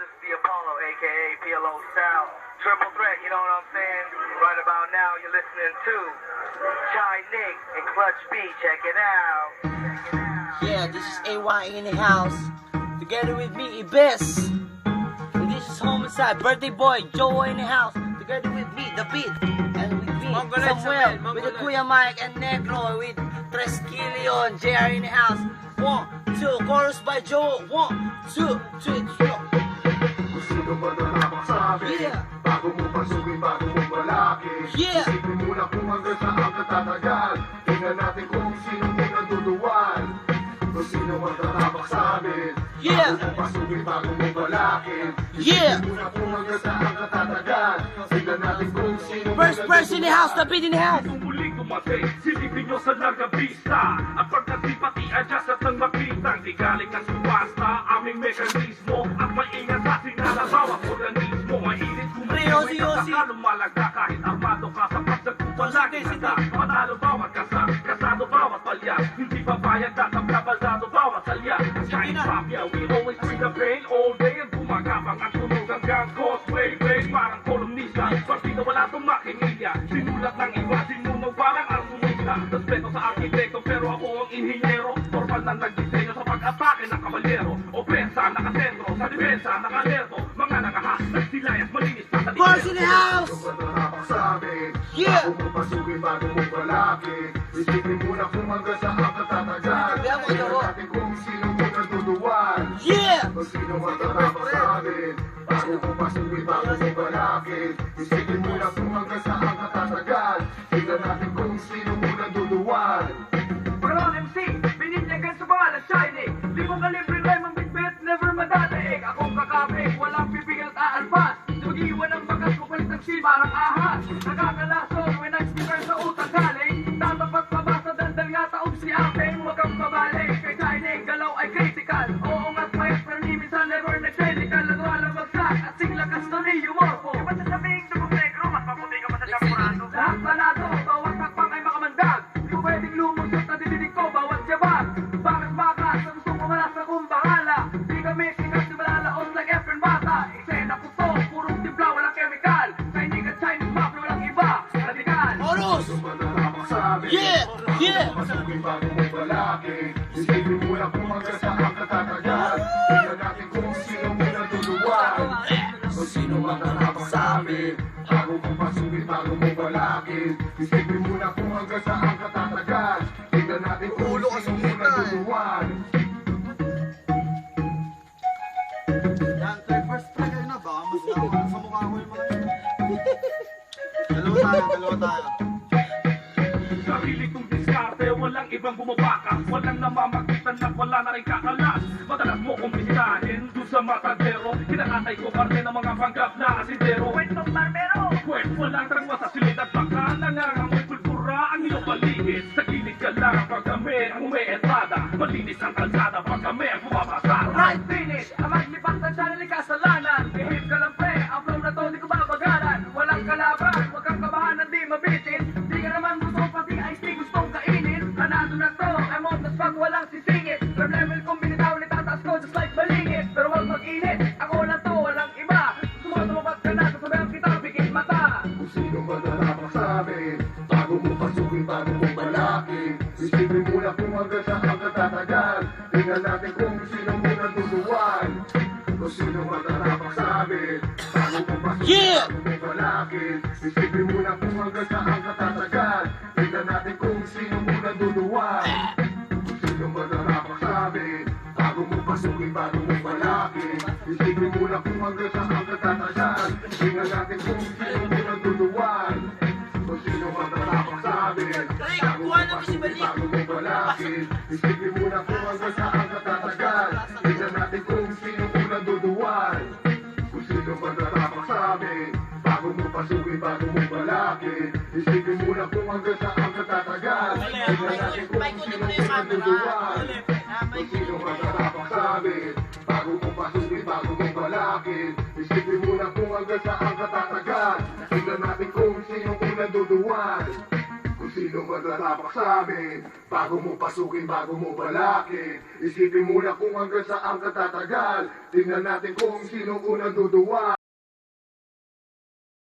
This is the Apollo, a.k.a. PLO Style. Triple threat, you know what I'm saying? Right about now, you're listening to Chai Nick and Clutch B. Check it out. Yeah, this is AY in the house. Together with me, Ibis. And this is Homicide, Birthday Boy, Joe in the house. Together with me, The Beat. And with me, Samuel, with the Kuya Mike and Negro, with Tresquillion, JR in the house. 1, 2, chorus by Joe. 1, 2, 3, 4. Sino ba nalapak sa amin? Yeah. Bago mo pasukin, bago mo balaki. Yeah. Isipin mo na kung hanggang saan ka tatagal. Tingnan natin kung sino mo naduduwan. Kung sino man nalapak sa amin. Yeah. Bago mo pasukin, bago mo balaki. Yeah. Isipin mo na kung hanggang saan ka tatagal. Tingnan natin kung sino mo First person in the house, The Beat in the house. Kung muling dumating, silipin nyo sa nagabista. At pagdating pati adjust at nang makitang di galing ng subasta. Aming mekanismo at maingat sa sinala bawat organismo. Mainit Yosi, kumain Yosi. sa lumalaga kahit armado ka sa pagsagpupalagi ka. Panalo bawat kasado bawat palya. Hindi papayag tatablasado bawat salya. Shine mafia, we always bring the pain all day. At gumagabang at tunog hanggang causeway. Parang kolumnista, partida wala tumakingilya. Sinulat ng iba, sinunog parang arsonista. Respeto sa arkitekto pero ako ang inhinyero. Formal na nagdisenyo sa pag-atake ng kabalyero. Opensa, nakasentro, sa depensa, nakalerto. Mga nangahas, nagsilayas, malinis na sa Boys in the house. Sino ba nalapak sa amin? Yeah. Bago mo pasukin, bago mo balaki. Isipin mo na kung hanggang saan ka tatagal. Yeah, mo, Tingnan Joe. natin kung sino mo naduduwan. Yeah. Kung sino man nalapak sa amin. Bago mo pasukin, bago mo balaki. Isipin mo na kung hanggang saan ka tatagal. Tingnan natin kung sino mo naduduwan. Pagkaroon MC, bininyagan sa pangalan Shiny. Limong kalibreng rhyme ang bitbit, never madadaig. Akong kakabig, walang pipigil at aalpas. Mag-iwan ng bagas, mapalit ng si parang ahas. Nakakalason, when I speaker sa utang galing. Tatapat pa ba sa dandal nga taong si ating huwag kang babalik. Kay Shiny, galaw ay critical. Oo nga't mayat, pero ni minsan never nag-critical. At walang bagsak, at singlakas na ni Humorpo. Di ba sasabing tubong negro, mas maputi ka pa sa champurado? Lahat panado, bawat takpang ay makamandag. Di ko pwedeng lumusot na didinig ko, bawat jabag. Bakit baka, sa gustong pumalas akong bahala. Di kami sikat, di malalaos like Efren Bata. Eksena ko to, purong timpla, walang chemical. Shining at Chinese map, walang iba. Radikal. Oros. Sino ba nalapak sa amin? Yeah. Yeah. Pasukin bago mo balaki. Isipin mo na kung hanggang saan ka tatagal. Tingnan natin kung sino mo naduduwan. Kung sino man nalapak sa amin. Bago mo pasukin, bago mo balaki. Isipin mo na kung hanggang saan ka tatagal. Tingnan natin kung sino mo naduduwan. Yan, third verse talaga yun na. Baka mas naman sa mukha ko yung mga yun. Dalawa tayo. Sarili kong diskarte, walang ibang bumabaka. Walang namamagitan na wala na rin kakalas. Madalas mo kong bisitahin doon sa matadero. Kinakatay ko parte ng mga panggap na asidero. Kwentong barbero. Pwes walang trangwa sa silid at baka nangangamoy pulpura ang iyong paligid. Sa gilid ka lang pag kami ang umientrada. Malinis ang kalsada pag kami ang bumabasa. Right finish, ang maglipat ng channel ay kasalanan. Ihip ka lang pre, ang flow na to di ko babagalan. Walang kalaban, huwag kang kabahan na di mabitin. Di ka naman gusto pati ice tea gustong kainin. Panado na to, I'm on the spot, walang sisingit. From level kong binitaw ni tataas ko just like balingit. Pero wag mag-init, ako na to, walang iba. Sumutumapat ka na, sasabihan kita, bigit mata. Kung sino man nalapak sa amin. Bago mo pasukin, bago mo balaki. Isipin mo na kung hanggang saan ka tatagal. Tingnan natin kung sino mo naduduwan. Kung sino man nalapak sa amin. Bago mo pasukin, Yeah. bago mo balaki. Isipin mo na kung hanggang saan ka tatagal. Tingnan natin kung sino mo naduduwan. Kung sino man nalapak sa amin. Bago mo pasukin, bago mo balaki. Isipin mo na kung hanggang saan ka tatagal. Tingnan natin kung sino mo naduduwan. Kung sino man nalapak sa amin. Bago mo pasukin, bago mo balaki. Isipin mo na kung hanggang saan ka tatagal. Tingnan natin kung sino mo naduduwan. Kung sino man nalapak sa amin. Bago mo pasukin, bago mo balaki. Isipin mo na kung hanggang saan ka tatagal. Tingnan natin kung sino mo naduduwan. Kung sino man nalapak sa amin. Bago mo pasukin, bago mo balaki. Isipin mo na kung hanggang saan ka tatagal. Tingnan natin kung sino mo naduduwan. Kung sino man tatapak sa amin. Bago mo pasukin, bago mo balakin. Isipin muna kung hanggang saan ka tatagal. Tingnan natin kung sino unang duduwa.